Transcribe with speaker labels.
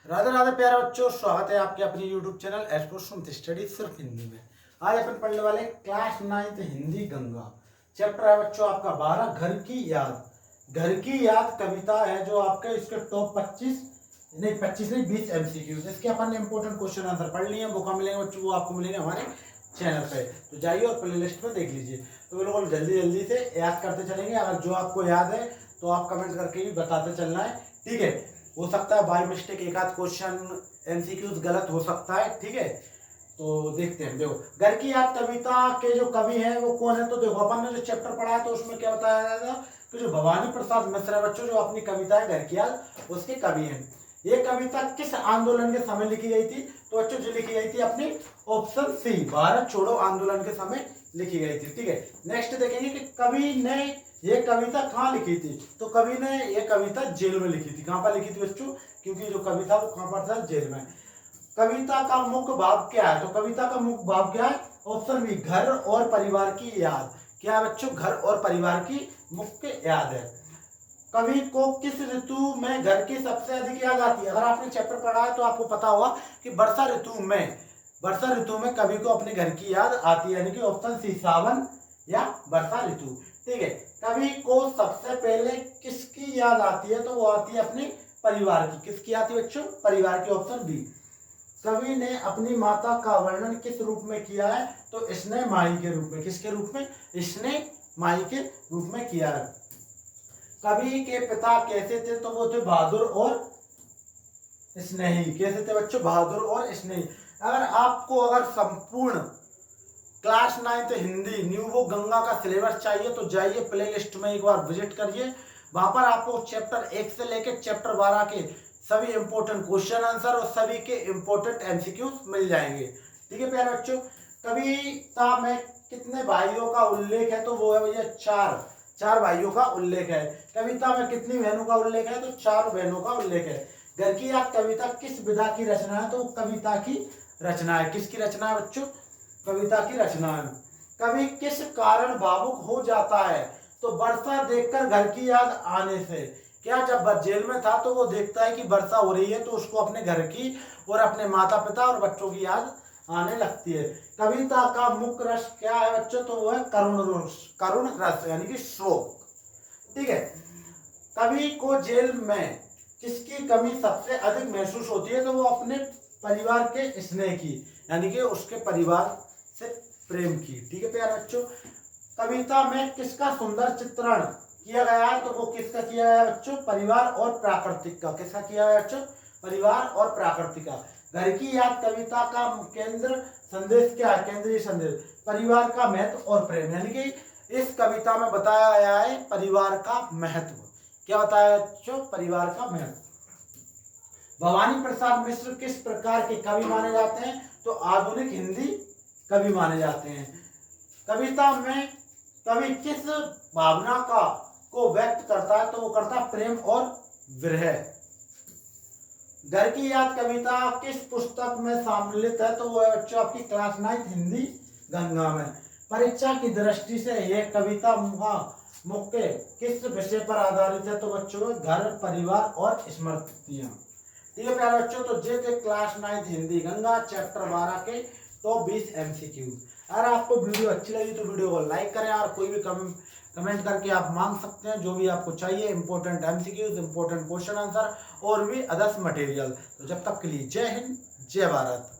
Speaker 1: राधे राधे प्यारे बच्चों, स्वागत है आपके अपने YouTube चैनल एस्ट्रो स्टडी सिर्फ हिंदी में। आज अपन पढ़ने वाले class 9th Hindi Ganga. Chapter है बच्चों आपका 12 घर की याद। घर की याद कविता है जो आपके इसके टॉप 25 नहीं 20 MCQ इसके अपन ने इंपॉर्टेंट क्वेश्चन आंसर पढ़ लिए हैं। वो कहाँ मिलेंगे बच्चों? वो आपको मिलेंगे हमारे चैनल पे। तो जाइए और प्ले लिस्ट में देख लीजिए। तो बिल्कुल जल्दी जल्दी से याद करते चलेंगे। अगर जो आपको याद है तो आप कमेंट करके भी बताते चलना है, ठीक है। हो सकता है बाय मिस्टेक एक आध क्वेश्चन MCQs गलत हो सकता है, ठीक है। तो देखते हैं। देखो, घर की याद कविता के जो कवि हैं वो कौन है? तो देखो, अपन ने जो चैप्टर पढ़ा है तो उसमें क्या बताया गया था कि जो भवानी प्रसाद मिश्र है बच्चों, जो अपनी कविता है घर की याद उसके कवि हैं। ये कविता किस आंदोलन के समय लिखी गई थी? तो बच्चों जो लिखी गई थी अपनी ऑप्शन सी, भारत छोड़ो आंदोलन के समय लिखी गई थी, ठीक है। नेक्स्ट देखेंगे कि कवि ने ये कविता कहाँ लिखी थी? तो कवि ने ये कविता जेल में लिखी थी। कहाँ पर लिखी थी बच्चों? क्योंकि जो कवि था वो कहाँ पर था? जेल में। कविता का मुख्य भाव क्या है? तो कविता का मुख्य भाव क्या है? ऑप्शन बी, घर और परिवार की याद। क्या है बच्चों? घर और परिवार की मुख्य याद है। कवि को किस ऋतु में घर की सबसे अधिक याद आती है? अगर आपने चैप्टर पढ़ा है तो आपको पता होगा कि वर्षा ऋतु में कवि को अपने घर की याद आती है, यानी कि ऑप्शन सी, सावन या वर्षा ऋतु, ठीक है। कवि को सबसे पहले किसकी याद आती है? तो वो आती है अपने परिवार की। किसकी आती है बच्चों? परिवार की, ऑप्शन बी। कवि ने अपनी माता का वर्णन किस रूप में किया है? तो स्नेह माई के रूप में। किसके रूप में? स्नेह माई के रूप में किया है। कवि के पिता कैसे थे? तो वो थे बहादुर और स्नेही। कैसे थे बच्चों? बहादुर और स्नेही। अगर संपूर्ण class 9th Hindi new book Ganga का सिलेबस चाहिए तो जाइए प्ले लिस्ट में एक बार विजिट करिए। वहां पर आपको चैप्टर 1 से लेकर चैप्टर 12 के सभी इंपॉर्टेंट क्वेश्चन आंसर और सभी के इंपॉर्टेंट MCQs मिल जाएंगे, ठीक है प्यारे बच्चों। कविता में कितने भाइयों का उल्लेख है? तो वो है भैया चार भाइयों का उल्लेख है। कविता में कितनी बहनों का उल्लेख है? तो 4 बहनों का उल्लेख है। घर की याद कविता किस विधा की रचना है? तो कविता की रचना है। किसकी रचना है बच्चों? कविता की रचना है। कवि किस कारण भावुक हो जाता है? तो वर्षा देखकर घर की याद आने से। क्या जब जेल में था तो वो देखता है कि वर्षा हो रही है तो उसको अपने घर की और अपने माता पिता और बच्चों की याद आने लगती है। कविता का मुख्य रस क्या है बच्चों? तो वो है करुण रस यानी कि शोक, ठीक है। कवि को जेल में किसकी कमी सबसे अधिक महसूस होती है? तो वो अपने परिवार के स्नेह की, यानी कि उसके परिवार से प्रेम की, ठीक है प्यारे बच्चों। कविता में किसका सुंदर चित्रण किया गया है? तो वो किसका किया गया है बच्चों? परिवार और प्राकृतिक का। किसका किया गया बच्चों? परिवार और प्राकृतिक का। घर की याद कविता का केंद्र संदेश क्या है? केंद्रीय संदेश परिवार का महत्व और प्रेम, यानी कि इस कविता में बताया गया है परिवार का महत्व। क्या बताया बच्चों? परिवार का महत्व। भवानी प्रसाद मिश्र किस प्रकार के कवि माने जाते हैं? तो आधुनिक हिंदी कवि माने जाते हैं। कविता में कवि किस भावना को व्यक्त करता है? तो वो करता है प्रेम और विरह। घर की याद कविता किस पुस्तक में सम्मिलित है? तो वो है बच्चों आपकी क्लास 9th हिंदी गंगा में। परीक्षा की दृष्टि से यह कविता मुख्य किस विषय पर आधारित है? तो बच्चों घर, परिवार और स्मृतियां, ठीक है प्यारे बच्चों। तो ये थे class 9th Hindi Ganga chapter 12 के टॉप 20 MCQ। अगर आपको वीडियो अच्छी लगी तो वीडियो को लाइक करें और कोई भी कमेंट करके आप मांग सकते हैं जो भी आपको चाहिए, important MCQs, important question answer और भी अदर्स मटेरियल। तो जब तक के लिए जय हिंद, जय भारत।